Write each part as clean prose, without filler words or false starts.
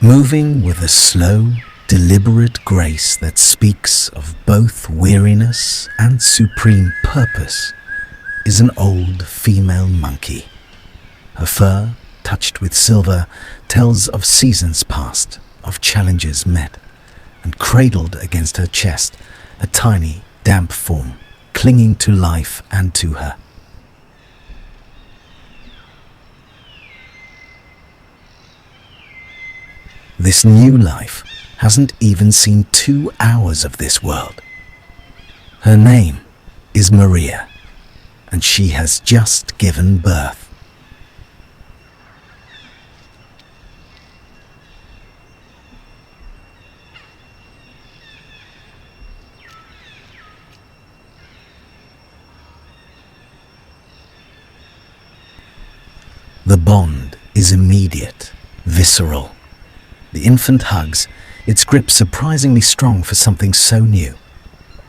moving with a slow, deliberate grace that speaks of both weariness and supreme purpose, is an old female monkey. Her fur, touched with silver, tells of seasons past, of challenges met, and cradled against her chest, a tiny, damp form, clinging to life and to her. This new life hasn't even seen 2 hours of this world. Her name is Maria, and she has just given birth. The bond is immediate, visceral. The infant hugs, its grip surprisingly strong for something so new.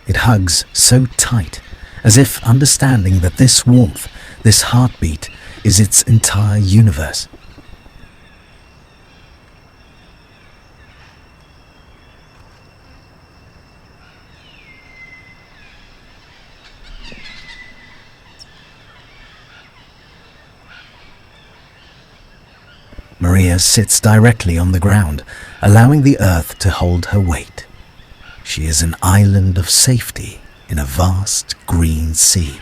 It hugs so tight, as if understanding that this warmth, this heartbeat, is its entire universe. Maria sits directly on the ground, allowing the earth to hold her weight. She is an island of safety in a vast green sea.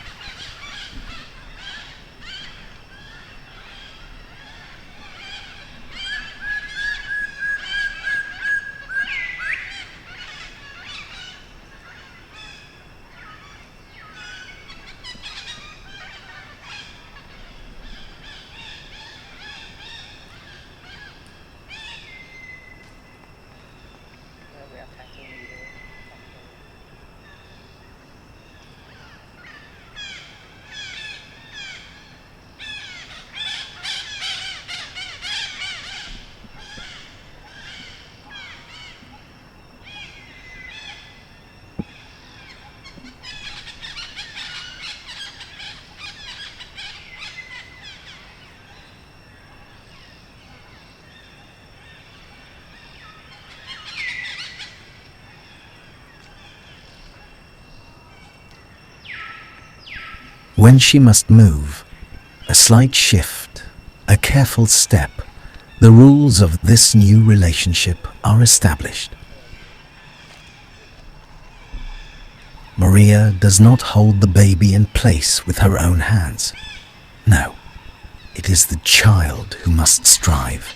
When she must move, a slight shift, a careful step, the rules of this new relationship are established. Maria does not hold the baby in place with her own hands. No, it is the child who must strive.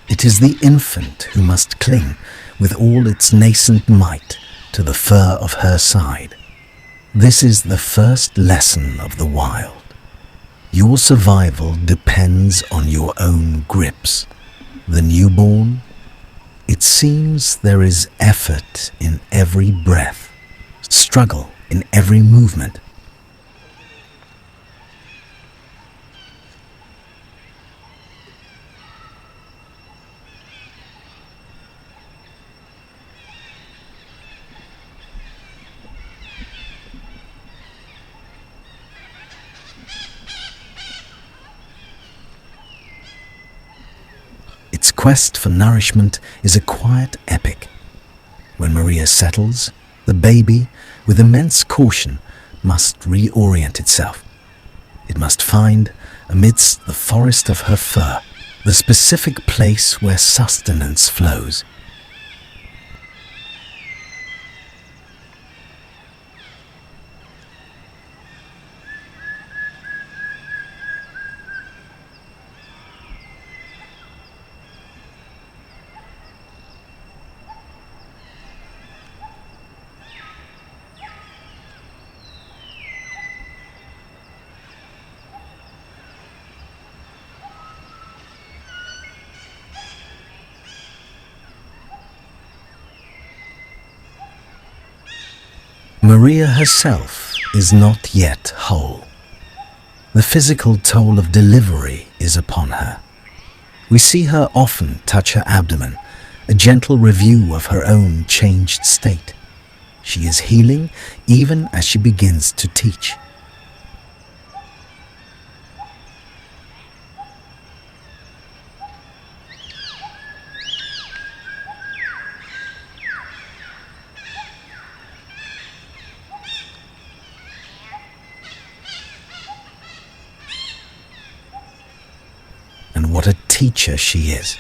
It is the infant who must cling with all its nascent might to the fur of her side. This is the first lesson of the wild. Your survival depends on your own grips. The newborn, it seems there is effort in every breath, struggle in every movement. Its quest for nourishment is a quiet epic. When Maria settles, the baby, with immense caution, must reorient itself. It must find, amidst the forest of her fur, the specific place where sustenance flows. Maria herself is not yet whole. The physical toll of delivery is upon her. We see her often touch her abdomen, a gentle review of her own changed state. She is healing even as she begins to teach. what a teacher she is.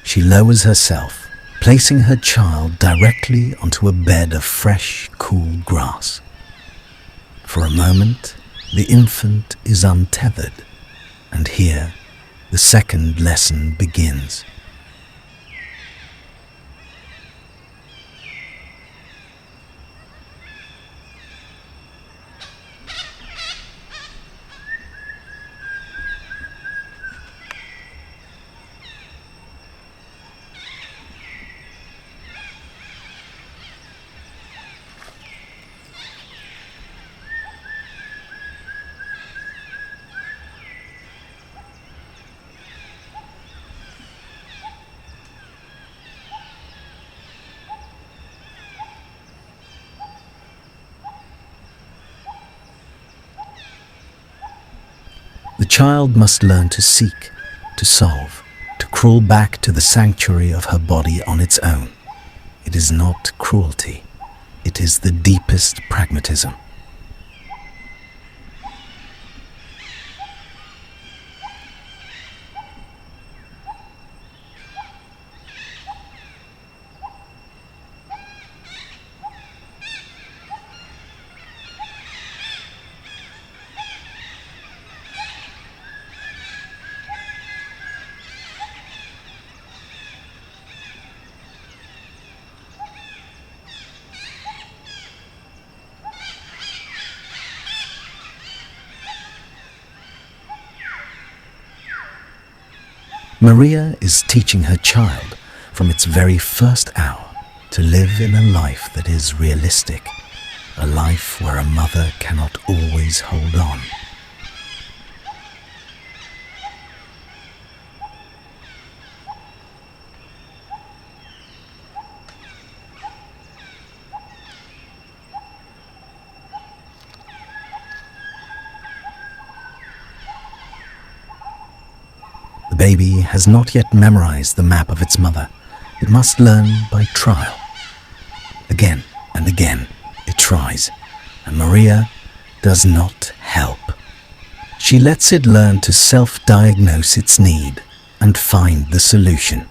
She lowers herself, placing her child directly onto a bed of fresh, cool grass. For a moment, the infant is untethered, and here the second lesson begins. The child must learn to seek, to solve, to crawl back to the sanctuary of her body on its own. It is not cruelty. It is the deepest pragmatism. Maria is teaching her child from its very first hour to live in a life that is realistic, a life where a mother cannot always hold on. The baby has not yet memorized the map of its mother. It must learn by trial. Again and again it tries, and Maria does not help. She lets it learn to self-diagnose its need and find the solution.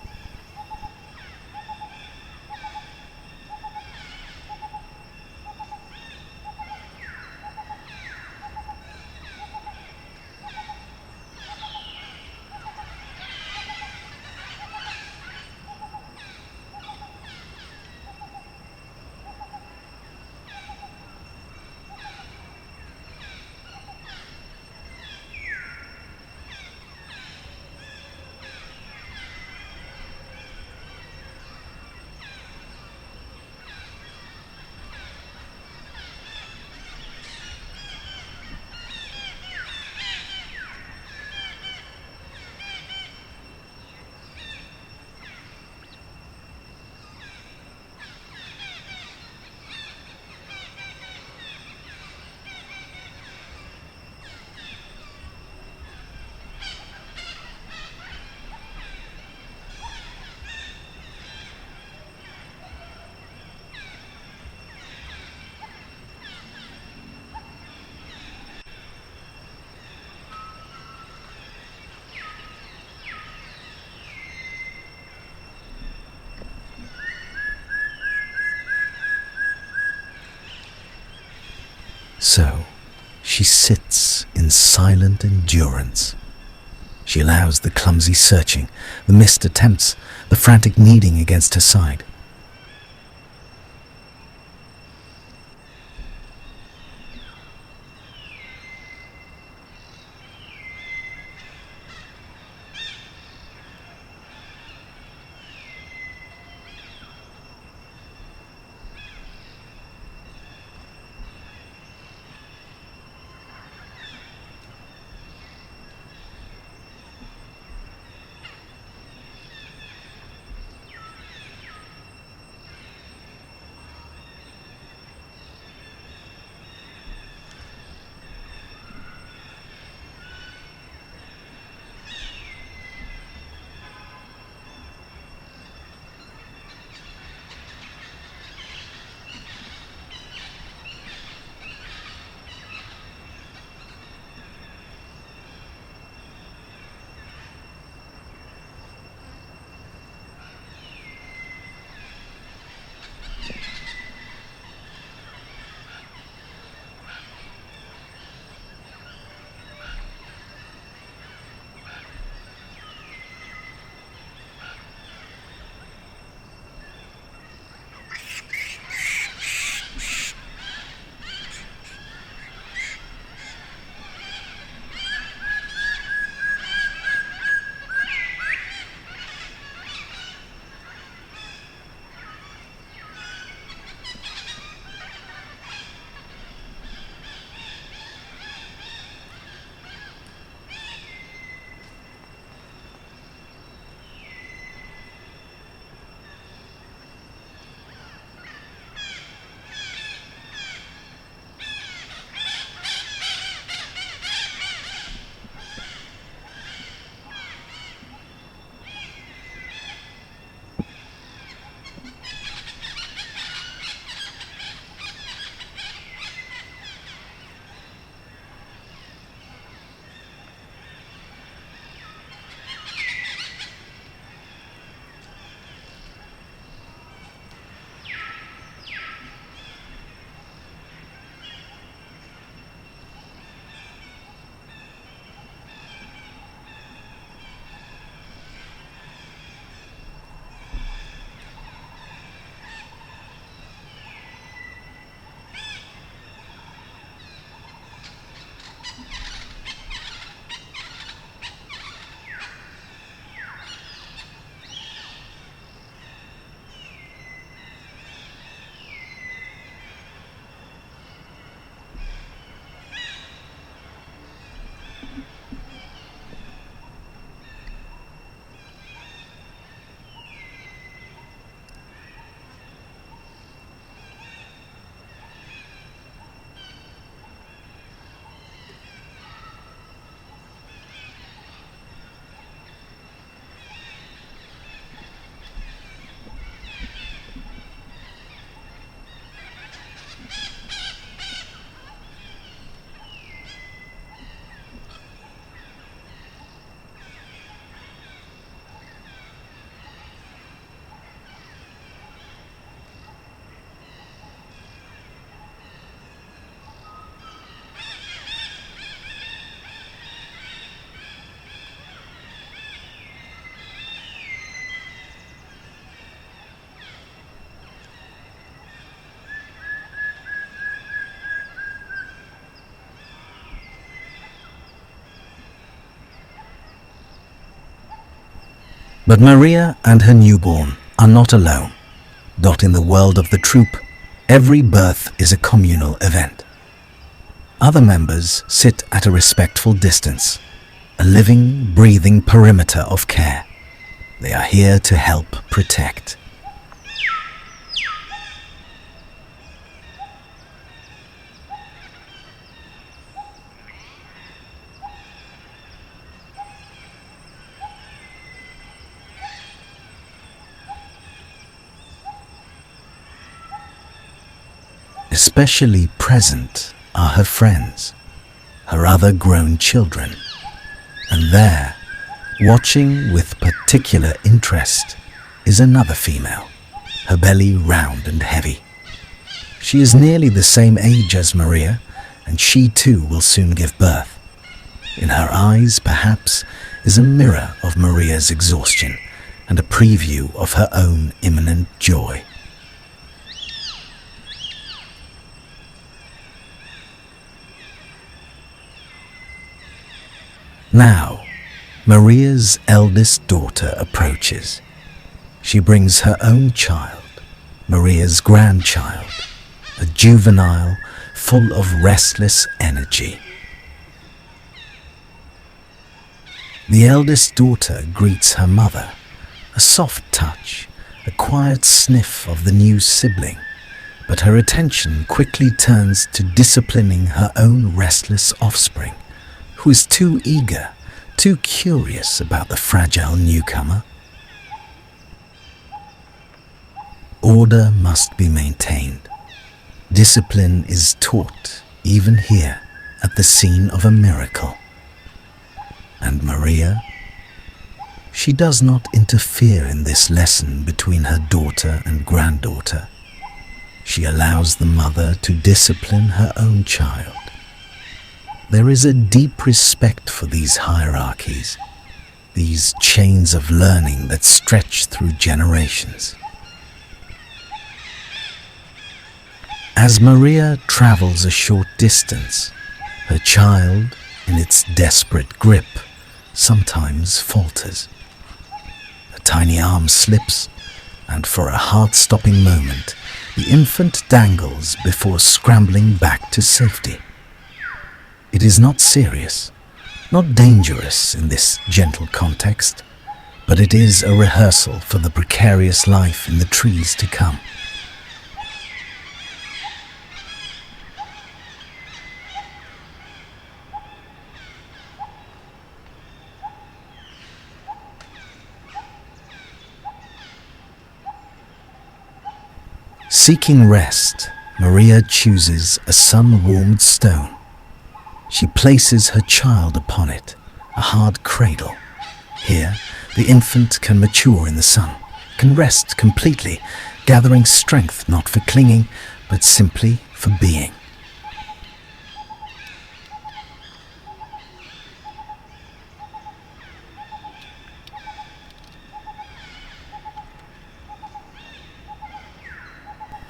So she sits in silent endurance. She allows the clumsy searching, the missed attempts, the frantic kneading against her side. But Maria and her newborn are not alone. Not in the world of the troupe, every birth is a communal event. Other members sit at a respectful distance, a living, breathing perimeter of care. They are here to help protect. Especially present are her friends, her other grown children, and there, watching with particular interest, is another female, her belly round and heavy. She is nearly the same age as Maria, and she too will soon give birth. In her eyes, perhaps, is a mirror of Maria's exhaustion and a preview of her own imminent joy. Now, Maria's eldest daughter approaches. She brings her own child, Maria's grandchild, a juvenile full of restless energy. The eldest daughter greets her mother, a soft touch, a quiet sniff of the new sibling, but her attention quickly turns to disciplining her own restless offspring, who is too eager, too curious about the fragile newcomer. Order must be maintained. Discipline is taught, even here, at the scene of a miracle. And Maria? She does not interfere in this lesson between her daughter and granddaughter. She allows the mother to discipline her own child. There is a deep respect for these hierarchies, these chains of learning that stretch through generations. As Maria travels a short distance, her child, in its desperate grip, sometimes falters. A tiny arm slips, and for a heart-stopping moment, the infant dangles before scrambling back to safety. It is not serious, not dangerous in this gentle context, but it is a rehearsal for the precarious life in the trees to come. Seeking rest, Maria chooses a sun-warmed stone. She places her child upon it, a hard cradle. Here, the infant can mature in the sun, can rest completely, gathering strength not for clinging, but simply for being.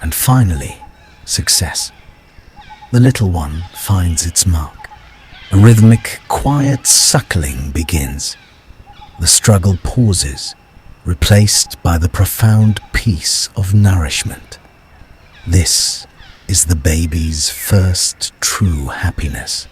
And finally, success. The little one finds its mark. A rhythmic, quiet suckling begins. The struggle pauses, replaced by the profound peace of nourishment. This is the baby's first true happiness.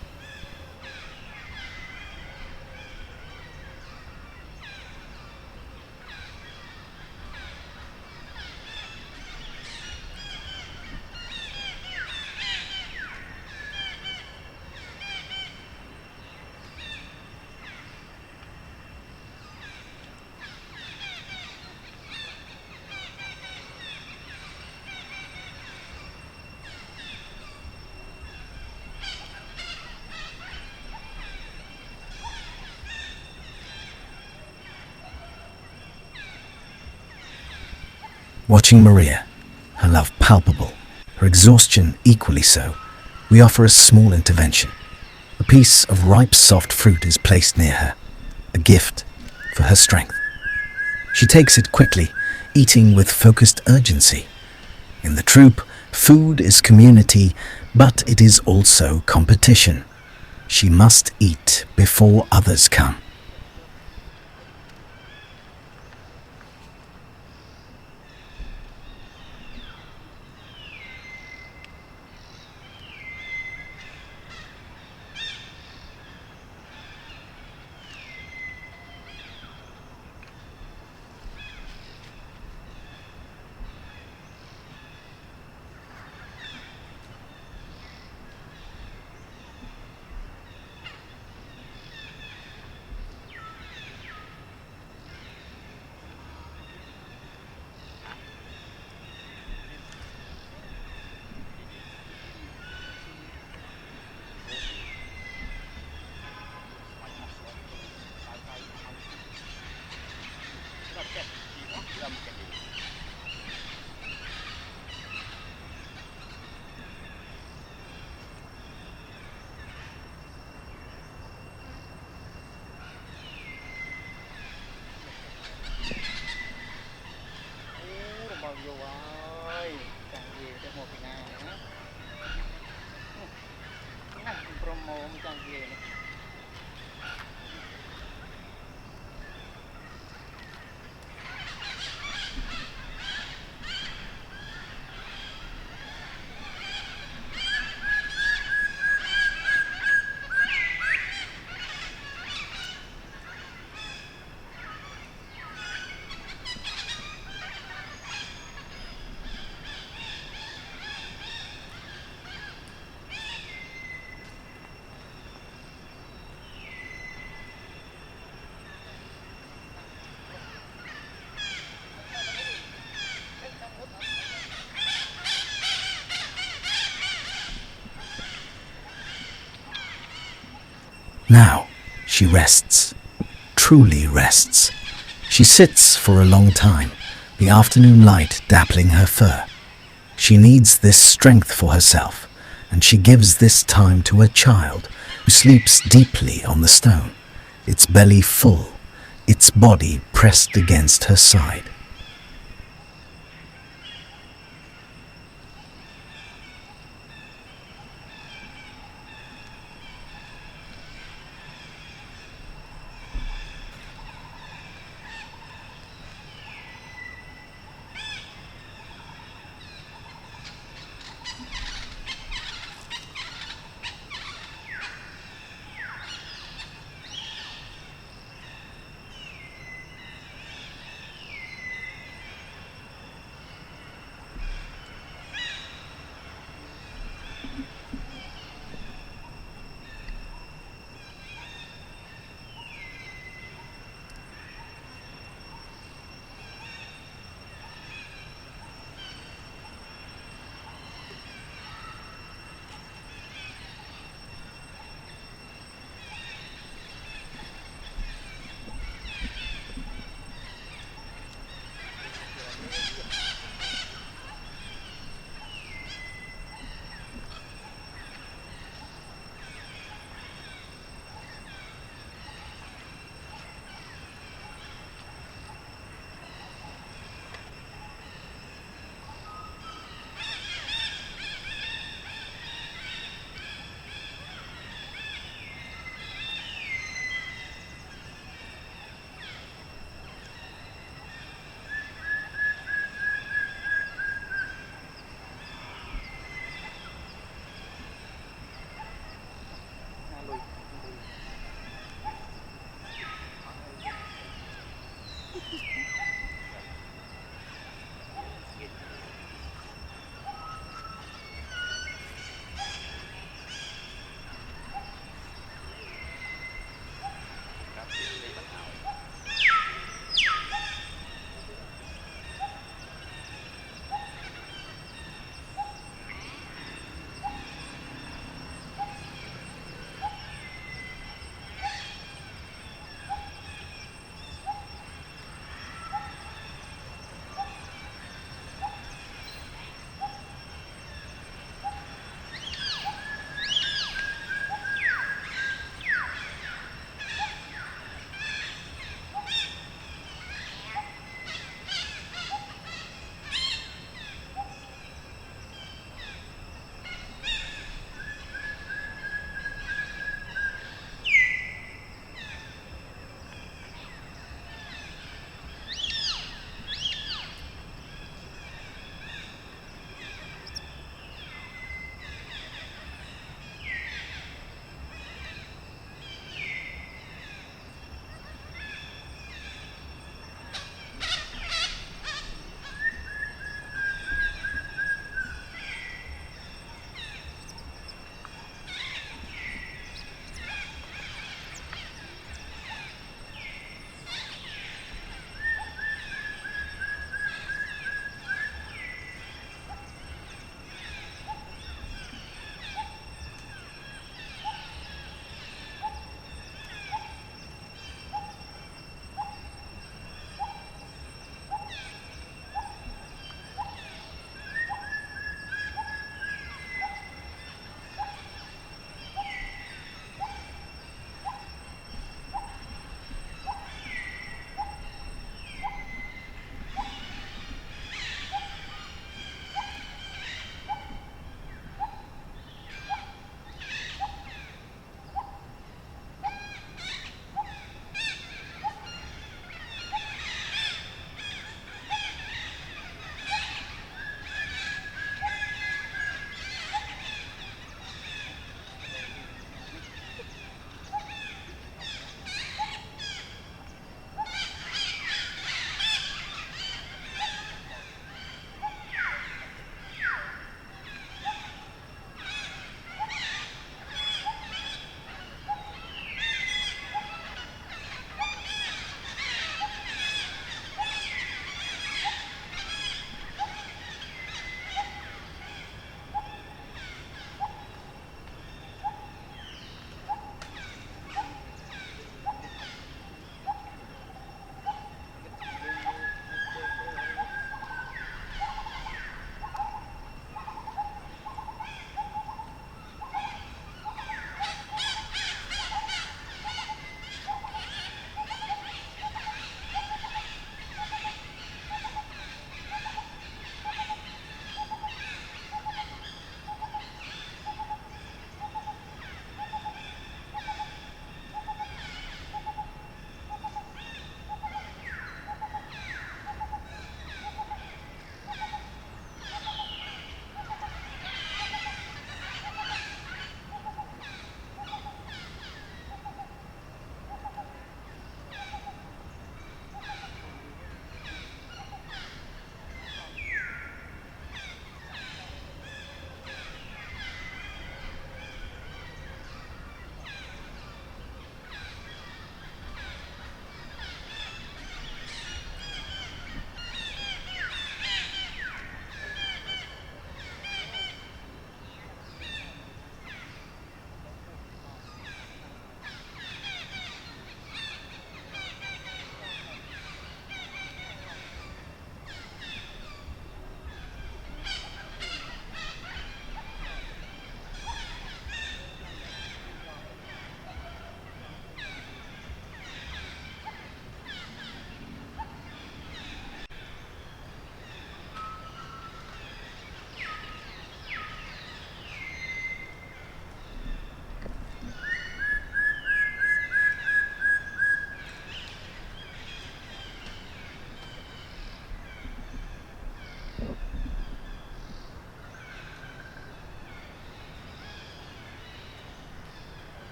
Watching Maria, her love palpable, her exhaustion equally so, we offer a small intervention. A piece of ripe soft fruit is placed near her, a gift for her strength. She takes it quickly, eating with focused urgency. In the troupe, food is community, but it is also competition. She must eat before others come. Bao nhiêu ơi, chẳng gì cho một cái này nữa. Nah, promo macam gì. Now she rests, truly rests. She sits for a long time, the afternoon light dappling her fur. She needs this strength for herself, and she gives this time to a child who sleeps deeply on the stone, its belly full, its body pressed against her side.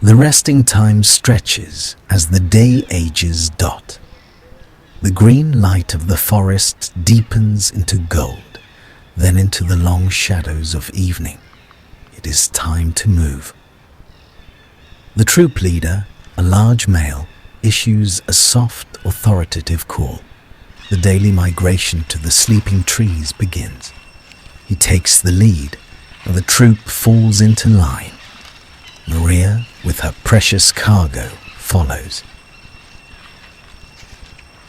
The resting time stretches as the day ages dot. The green light of the forest deepens into gold, then into the long shadows of evening. It is time to move. The troop leader, a large male, issues a soft, authoritative call. The daily migration to the sleeping trees begins. He takes the lead, and the troop falls into line. Maria, with her precious cargo, follows.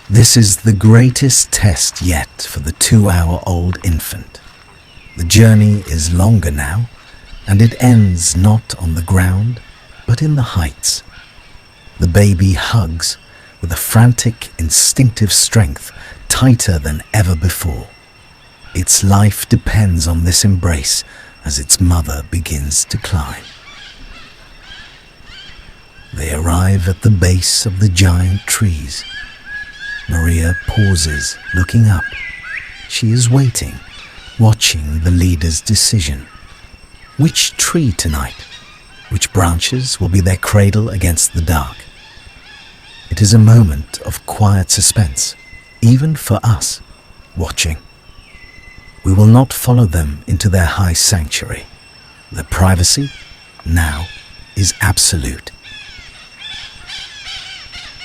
This is the greatest test yet for the 2-hour-old infant. The journey is longer now, and it ends not on the ground, but in the heights. The baby hugs with a frantic, instinctive strength tighter than ever before. Its life depends on this embrace as its mother begins to climb. They arrive at the base of the giant trees. Maria pauses, looking up. She is waiting, watching the leader's decision. Which tree tonight? Which branches will be their cradle against the dark? It is a moment of quiet suspense, even for us, watching. We will not follow them into their high sanctuary. Their privacy, now, is absolute.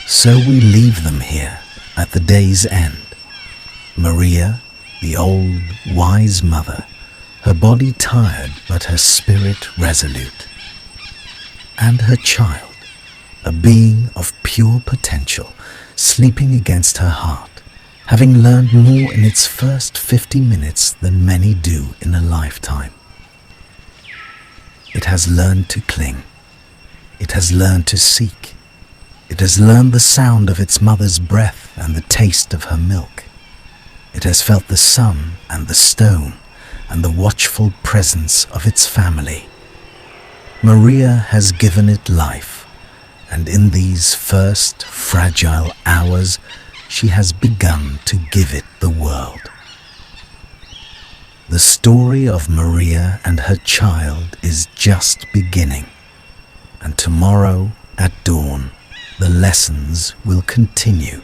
So we leave them here at the day's end. Maria, the old, wise mother, her body tired but her spirit resolute. And her child, a being of pure potential, sleeping against her heart, having learned more in its first 50 minutes than many do in a lifetime. It has learned to cling. It has learned to seek. It has learned the sound of its mother's breath and the taste of her milk. It has felt the sun and the stone and the watchful presence of its family. Maria has given it life, and in these first fragile hours, she has begun to give it the world. The story of Maria and her child is just beginning, and tomorrow at dawn, the lessons will continue.